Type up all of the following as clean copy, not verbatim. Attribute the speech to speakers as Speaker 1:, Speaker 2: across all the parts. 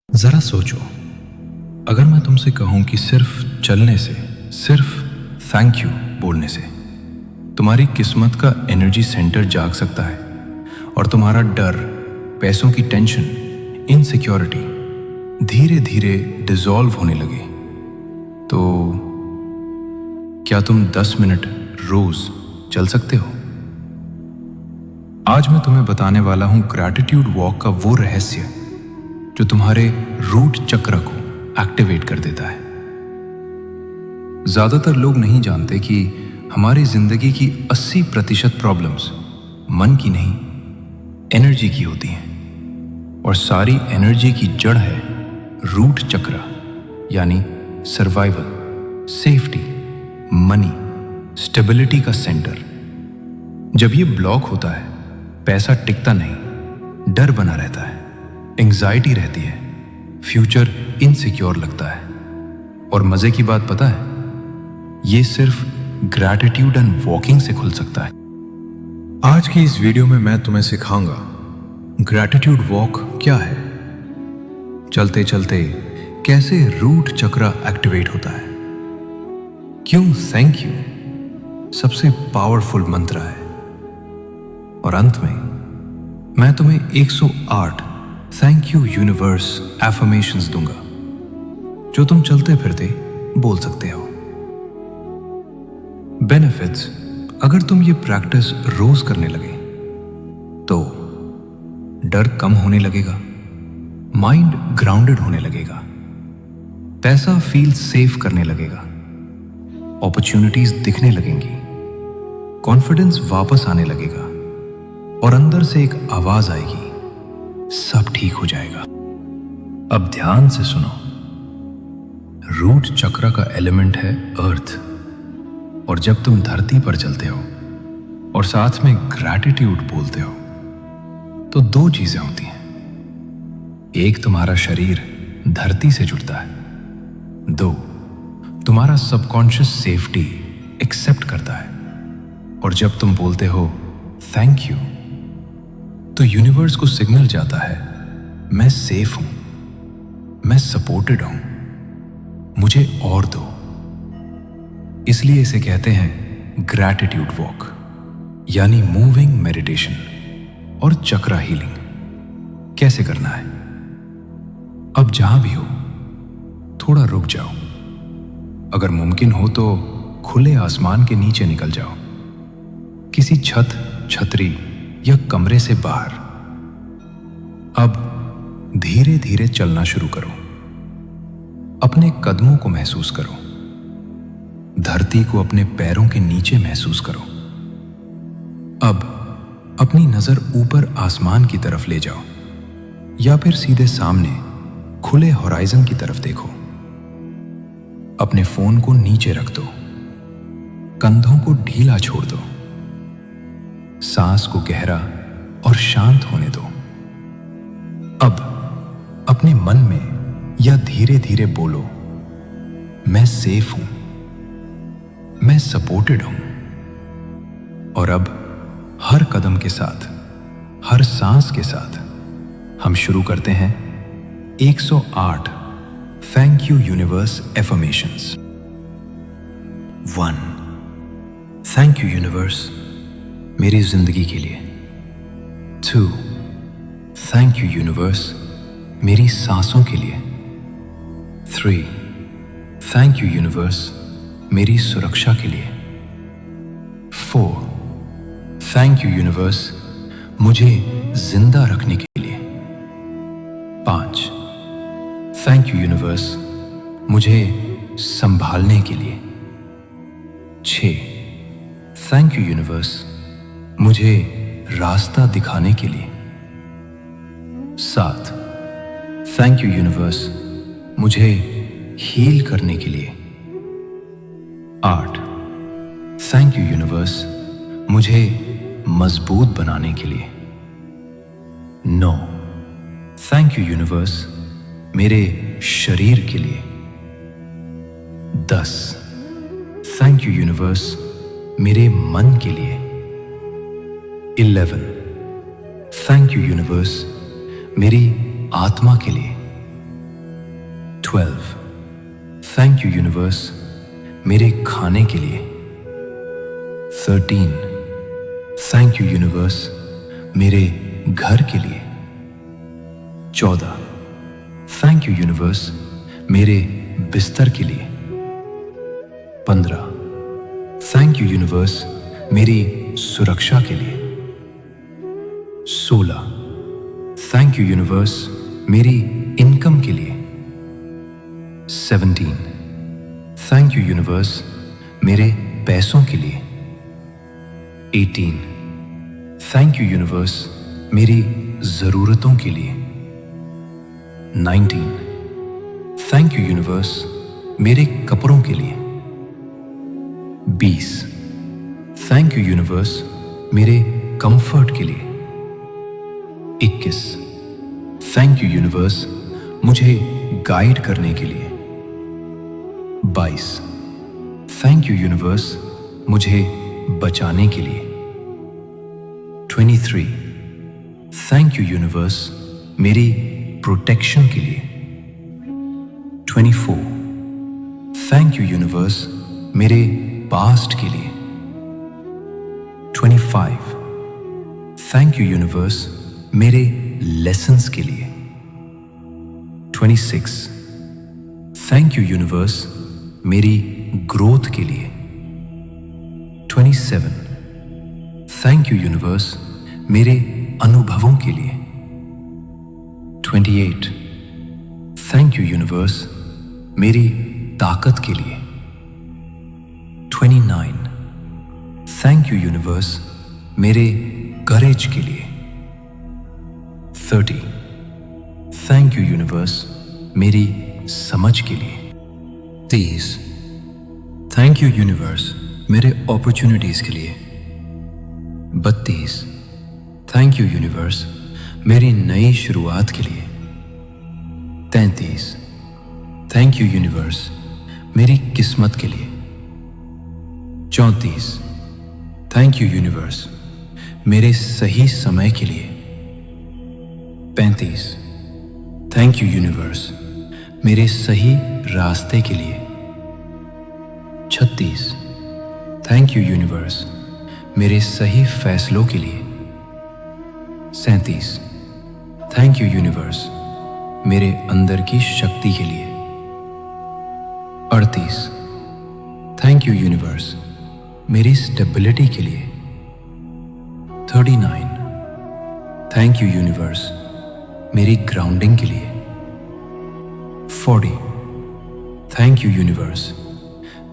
Speaker 1: जरा सोचो, अगर मैं तुमसे कहूं कि सिर्फ चलने से, सिर्फ थैंक यू बोलने से तुम्हारी किस्मत का एनर्जी सेंटर जाग सकता है और तुम्हारा डर, पैसों की टेंशन, इनसिक्योरिटी धीरे धीरे डिसॉल्व होने लगे, तो क्या तुम 10 मिनट रोज चल सकते हो? आज मैं तुम्हें बताने वाला हूं ग्रैटिट्यूड वॉक का वो रहस्य जो तुम्हारे रूट चक्र को एक्टिवेट कर देता है। ज्यादातर लोग नहीं जानते कि हमारी जिंदगी की 80% प्रॉब्लम्स मन की नहीं, एनर्जी की होती हैं, और सारी एनर्जी की जड़ है रूट चक्र, यानी सर्वाइवल, सेफ्टी, मनी, स्टेबिलिटी का सेंटर। जब ये ब्लॉक होता है, पैसा टिकता नहीं, डर बना रहता है, एंग्जाइटी रहती है, फ्यूचर इनसिक्योर लगता है। और मजे की बात पता है, ये सिर्फ ग्रैटिट्यूड एंड वॉकिंग से खुल सकता है। आज की इस वीडियो में मैं तुम्हें सिखाऊंगा ग्रैटिट्यूड वॉक क्या है, चलते चलते कैसे रूट चक्र एक्टिवेट होता है, क्यों थैंक यू सबसे पावरफुल मंत्र है, और अंत में मैं तुम्हें 108 थैंक यू यूनिवर्स एफर्मेशंस दूंगा जो तुम चलते फिरते बोल सकते हो। बेनिफिट्स, अगर तुम ये प्रैक्टिस रोज करने लगे तो डर कम होने लगेगा, माइंड ग्राउंडेड होने लगेगा, पैसा फील सेफ करने लगेगा, अपॉर्चुनिटीज दिखने लगेंगी, कॉन्फिडेंस वापस आने लगेगा, और अंदर से एक आवाज आएगी, सब ठीक हो जाएगा। अब ध्यान से सुनो। रूट चक्र का एलिमेंट है अर्थ, और जब तुम धरती पर चलते हो और साथ में ग्रैटिट्यूड बोलते हो तो दो चीजें होती हैं। एक, तुम्हारा शरीर धरती से जुड़ता है। दो, तुम्हारा सबकॉन्शियस सेफ्टी एक्सेप्ट करता है। और जब तुम बोलते हो थैंक यू तो यूनिवर्स को सिग्नल जाता है, मैं सेफ हूं, मैं सपोर्टेड हूं, मुझे और दो। इसलिए इसे कहते हैं ग्रैटिट्यूड वॉक, यानी मूविंग मेडिटेशन और चक्रा हीलिंग। कैसे करना है? अब जहां भी हो थोड़ा रुक जाओ, अगर मुमकिन हो तो खुले आसमान के नीचे निकल जाओ, किसी छत, छतरी या कमरे से बाहर। अब धीरे धीरे चलना शुरू करो, अपने कदमों को महसूस करो, धरती को अपने पैरों के नीचे महसूस करो। अब अपनी नजर ऊपर आसमान की तरफ ले जाओ, या फिर सीधे सामने खुले होराइजन की तरफ देखो। अपने फोन को नीचे रख दो, कंधों को ढीला छोड़ दो, सांस को गहरा और शांत होने दो। अब अपने मन में या धीरे धीरे बोलो, मैं सेफ हूं, मैं सपोर्टेड हूं। और अब हर कदम के साथ, हर सांस के साथ हम शुरू करते हैं 108 thank you universe affirmations. 1, thank you universe मेरी जिंदगी के लिए। 2, थैंक यू यूनिवर्स मेरी सांसों के लिए। 3, थैंक यू यूनिवर्स मेरी सुरक्षा के लिए। 4, थैंक यू यूनिवर्स मुझे जिंदा रखने के लिए। 5, थैंक यू यूनिवर्स मुझे संभालने के लिए। 6, थैंक यू यूनिवर्स मुझे रास्ता दिखाने के लिए। 7, थैंक यू यूनिवर्स मुझे हील करने के लिए। 8, थैंक यू यूनिवर्स मुझे मजबूत बनाने के लिए। 9, थैंक यू यूनिवर्स मेरे शरीर के लिए। 10, थैंक यू यूनिवर्स मेरे मन के लिए। 11, थैंक यू यूनिवर्स मेरी आत्मा के लिए। 12. थैंक यू यूनिवर्स मेरे खाने के लिए. 13. थैंक यू यूनिवर्स मेरे घर के लिए. 14. थैंक यू यूनिवर्स मेरे बिस्तर के लिए. 15. थैंक यू यूनिवर्स मेरी सुरक्षा के लिए. 16. थैंक यू यूनिवर्स मेरी इनकम के लिए. 17. थैंक यू यूनिवर्स मेरे पैसों के लिए. 18. थैंक यू यूनिवर्स मेरी जरूरतों के लिए. 19. थैंक यू यूनिवर्स मेरे कपड़ों के लिए. 20. थैंक यू यूनिवर्स मेरे कंफर्ट के लिए. 21. थैंक यू यूनिवर्स मुझे गाइड करने के लिए. 22. थैंक यू यूनिवर्स मुझे बचाने के लिए. 23. थैंक यू यूनिवर्स मेरी प्रोटेक्शन के लिए. 24. थैंक यू यूनिवर्स मेरे पास्ट के लिए. 25. थैंक यू यूनिवर्स मेरे लेसन्स के लिए. 26. थैंक यू यूनिवर्स मेरी ग्रोथ के लिए. 27. थैंक यू यूनिवर्स मेरे अनुभवों के लिए. 28. थैंक यू यूनिवर्स मेरी ताकत के लिए. 29. थैंक यू यूनिवर्स मेरे करेज के लिए. 30. थैंक यू यूनिवर्स मेरी समझ के लिए. 30. थैंक यू यूनिवर्स मेरे अपॉर्चुनिटीज के लिए. 32. थैंक यू यूनिवर्स मेरी नई शुरुआत के लिए. 33. थैंक यू यूनिवर्स मेरी किस्मत के लिए. 34. थैंक यू यूनिवर्स मेरे सही समय के लिए. 35. थैंक यू यूनिवर्स मेरे सही रास्ते के लिए. 36. थैंक यू यूनिवर्स मेरे सही फैसलों के लिए. 37. थैंक यू यूनिवर्स मेरे अंदर की शक्ति के लिए. 38. थैंक यू यूनिवर्स मेरी स्टेबिलिटी के लिए. 39. थैंक यू यूनिवर्स मेरी ग्राउंडिंग के लिए. 40. थैंक यू यूनिवर्स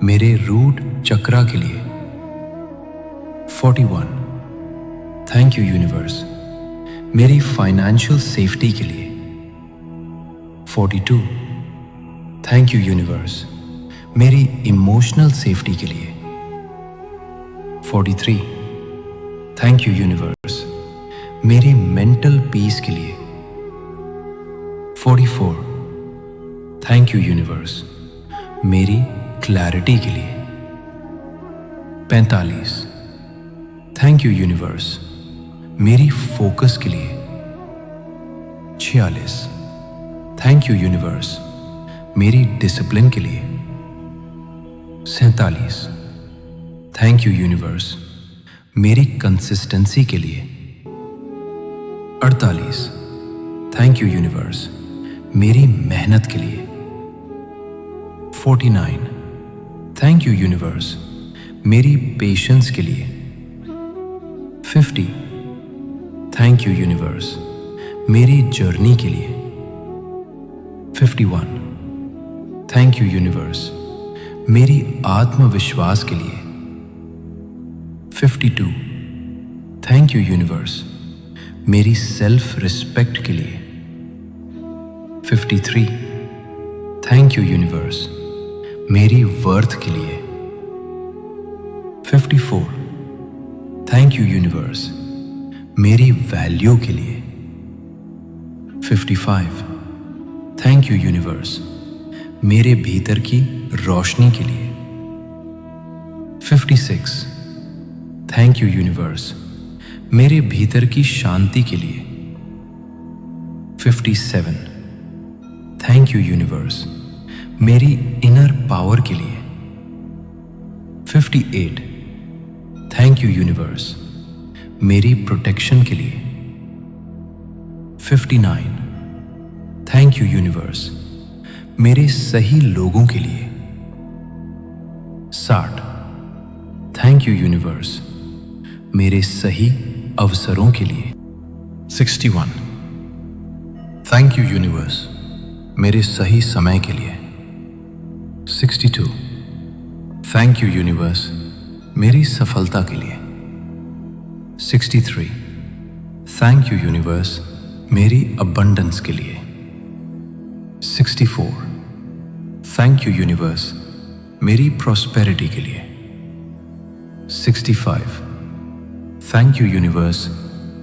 Speaker 1: मेरे रूट चक्रा के लिए. 41. थैंक यू यूनिवर्स मेरी फाइनेंशियल सेफ्टी के लिए. 42. थैंक यू यूनिवर्स मेरी इमोशनल सेफ्टी के लिए. 43. थैंक यू यूनिवर्स मेरी मेंटल पीस के लिए. 44. थैंक यू यूनिवर्स मेरी क्लैरिटी के लिए. 45. थैंक यू यूनिवर्स मेरी फोकस के लिए. 46. थैंक यू यूनिवर्स मेरी डिसिप्लिन के लिए. 47. थैंक यू यूनिवर्स मेरी कंसिस्टेंसी के लिए. 48. थैंक यू यूनिवर्स मेरी मेहनत के लिए. 49. थैंक यू यूनिवर्स मेरी पेशेंस के लिए. 50. थैंक यू यूनिवर्स मेरी जर्नी के लिए. 51. थैंक यू यूनिवर्स मेरी आत्मविश्वास के लिए. 52. थैंक यू यूनिवर्स मेरी सेल्फ रिस्पेक्ट के लिए. 53. थैंक यू यूनिवर्स मेरी वर्थ के लिए. 54. थैंक यू यूनिवर्स मेरी वैल्यू के लिए. 55. थैंक यू यूनिवर्स मेरे भीतर की रोशनी के लिए. 56. थैंक यू यूनिवर्स मेरे भीतर की शांति के लिए. 57. थैंक यू यूनिवर्स मेरी इनर पावर के लिए। 58 थैंक यू यूनिवर्स मेरी प्रोटेक्शन के लिए। 59 थैंक यू यूनिवर्स मेरे सही लोगों के लिए। 60 थैंक यू यूनिवर्स मेरे सही अवसरों के लिए। 61 थैंक यू यूनिवर्स मेरे सही समय के लिए। 62 थैंक यू यूनिवर्स मेरी सफलता के लिए। 63 थैंक यू यूनिवर्स मेरी अबंडेंस के लिए। 64 थैंक यू यूनिवर्स मेरी प्रॉस्पेरिटी के लिए। 65 थैंक यू यूनिवर्स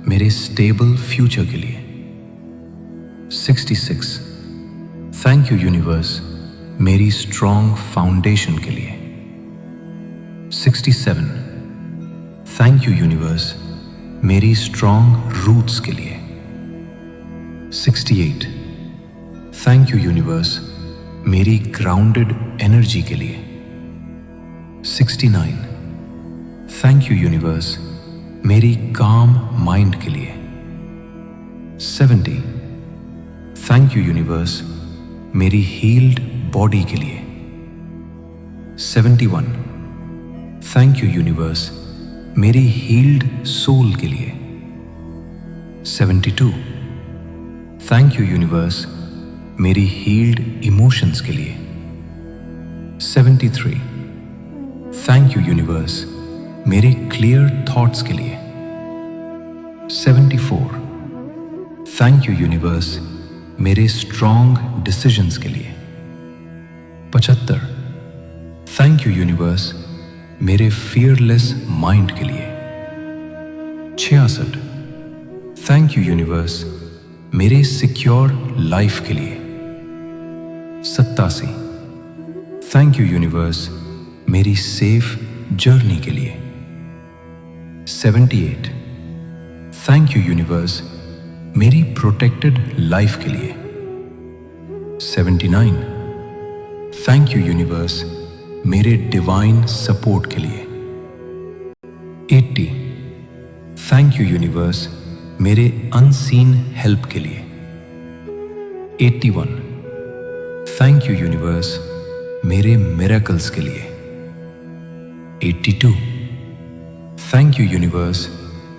Speaker 1: मेरे स्टेबल फ्यूचर के लिए। 66 थैंक यू यूनिवर्स मेरी स्ट्रॉन्ग फाउंडेशन के लिए। 67 थैंक यू यूनिवर्स मेरी स्ट्रॉन्ग रूट्स के लिए। 68 थैंक यू यूनिवर्स मेरी ग्राउंडेड एनर्जी के लिए। 69 थैंक यू यूनिवर्स मेरी काम माइंड के लिए। 70 थैंक यू यूनिवर्स मेरी हील्ड बॉडी के लिए। 71 थैंक यू यूनिवर्स मेरी हील्ड सोल के लिए। 72 थैंक यू यूनिवर्स मेरी हील्ड इमोशंस के लिए। 73 थैंक यू यूनिवर्स मेरे क्लियर थॉट्स के लिए। 74 थैंक यू यूनिवर्स मेरे स्ट्रॉन्ग डिसीजंस के लिए। 75 थैंक यू यूनिवर्स मेरे फियरलेस माइंड के लिए। 66 थैंक यू यूनिवर्स मेरे सिक्योर लाइफ के लिए। 87 थैंक यू यूनिवर्स मेरी सेफ जर्नी के लिए। 78 थैंक यू यूनिवर्स मेरी प्रोटेक्टेड लाइफ के लिए। 79 थैंक यू यूनिवर्स मेरे डिवाइन सपोर्ट के लिए। 80 थैंक यू यूनिवर्स मेरे अनसीन हेल्प के लिए। 81 थैंक यू यूनिवर्स मेरे मिरेकल्स के लिए। 82 थैंक यू यूनिवर्स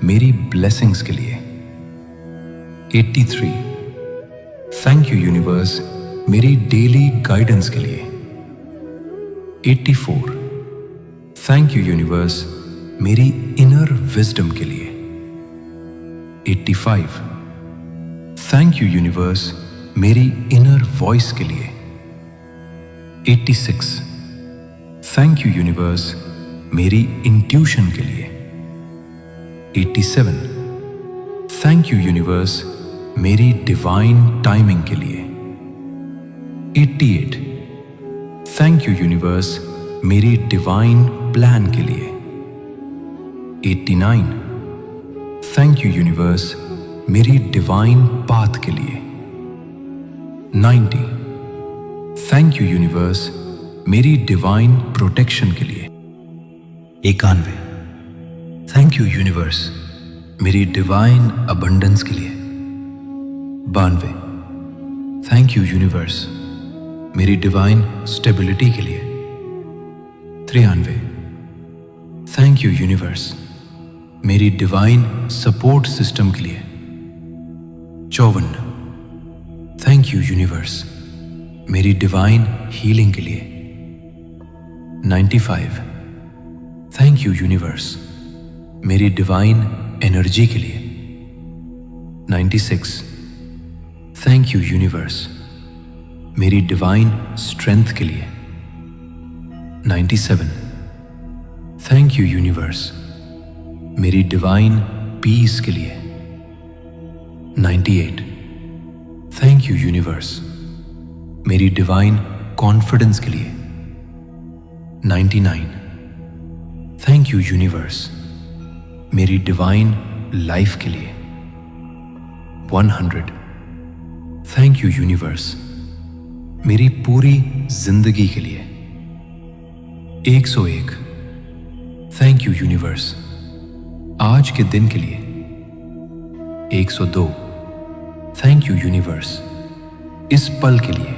Speaker 1: मेरी ब्लेसिंग्स के लिए। 83 थैंक यू यूनिवर्स मेरी डेली गाइडेंस के लिए। 84 थैंक यू यूनिवर्स मेरी इनर विजडम के लिए। 85 थैंक यू यूनिवर्स मेरी इनर वॉइस के लिए। 86 थैंक यू यूनिवर्स मेरी इंट्यूशन के लिए। 87 थैंक यू यूनिवर्स मेरी डिवाइन टाइमिंग के लिए। 88 थैंक यू यूनिवर्स मेरी डिवाइन प्लान के लिए। 89 थैंक यू यूनिवर्स मेरी डिवाइन पाथ के लिए। 90 थैंक यू यूनिवर्स मेरी डिवाइन प्रोटेक्शन के लिए। 91 थैंक यू यूनिवर्स मेरी डिवाइन अबंडेंस के लिए। 92 थैंक यू यूनिवर्स मेरी डिवाइन स्टेबिलिटी के लिए। 93 थैंक यू यूनिवर्स मेरी डिवाइन सपोर्ट सिस्टम के लिए। 54 थैंक यू यूनिवर्स मेरी डिवाइन हीलिंग के लिए। 95 थैंक यू यूनिवर्स मेरी डिवाइन एनर्जी के लिए। 96 थैंक यू यूनिवर्स मेरी डिवाइन स्ट्रेंथ के लिए। 97 थैंक यू यूनिवर्स मेरी डिवाइन पीस के लिए। 98 थैंक यू यूनिवर्स मेरी डिवाइन कॉन्फिडेंस के लिए। 99 थैंक यू यूनिवर्स मेरी डिवाइन लाइफ के लिए। 100 थैंक यू यूनिवर्स मेरी पूरी जिंदगी के लिए। 101 थैंक यू यूनिवर्स आज के दिन के लिए। 102 थैंक यू यूनिवर्स इस पल के लिए।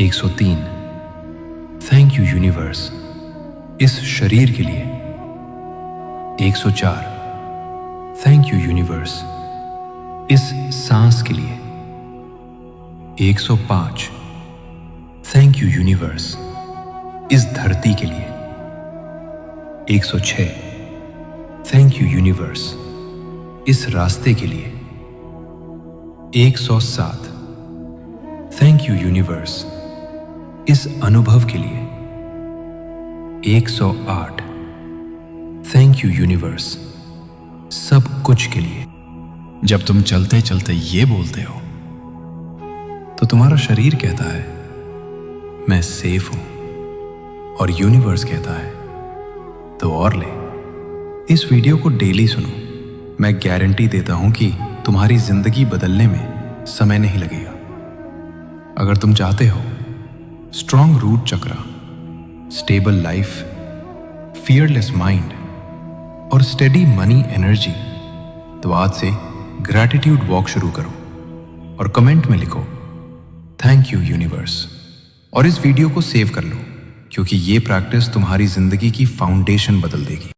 Speaker 1: 103 थैंक यू यूनिवर्स इस शरीर के लिए। 104 थैंक यू यूनिवर्स इस सांस के लिए। 105 थैंक यू यूनिवर्स इस धरती के लिए। 106 थैंक यू यूनिवर्स इस रास्ते के लिए। 107 थैंक यू यूनिवर्स इस अनुभव के लिए। 108 थैंक यू यूनिवर्स सब कुछ के लिए। जब तुम चलते चलते ये बोलते हो तो तुम्हारा शरीर कहता है मैं सेफ हूं, और यूनिवर्स कहता है तो और ले। इस वीडियो को डेली सुनो। मैं गारंटी देता हूं कि तुम्हारी जिंदगी बदलने में समय नहीं लगेगा। अगर तुम चाहते हो स्ट्रॉन्ग रूट चक्रा, स्टेबल लाइफ, फियरलेस माइंड और स्टेडी मनी एनर्जी, तो आज से ग्रैटिट्यूड वॉक शुरू करो और कमेंट में लिखो थैंक यू यूनिवर्स, और इस वीडियो को सेव कर लो, क्योंकि ये प्रैक्टिस तुम्हारी जिंदगी की फाउंडेशन बदल देगी।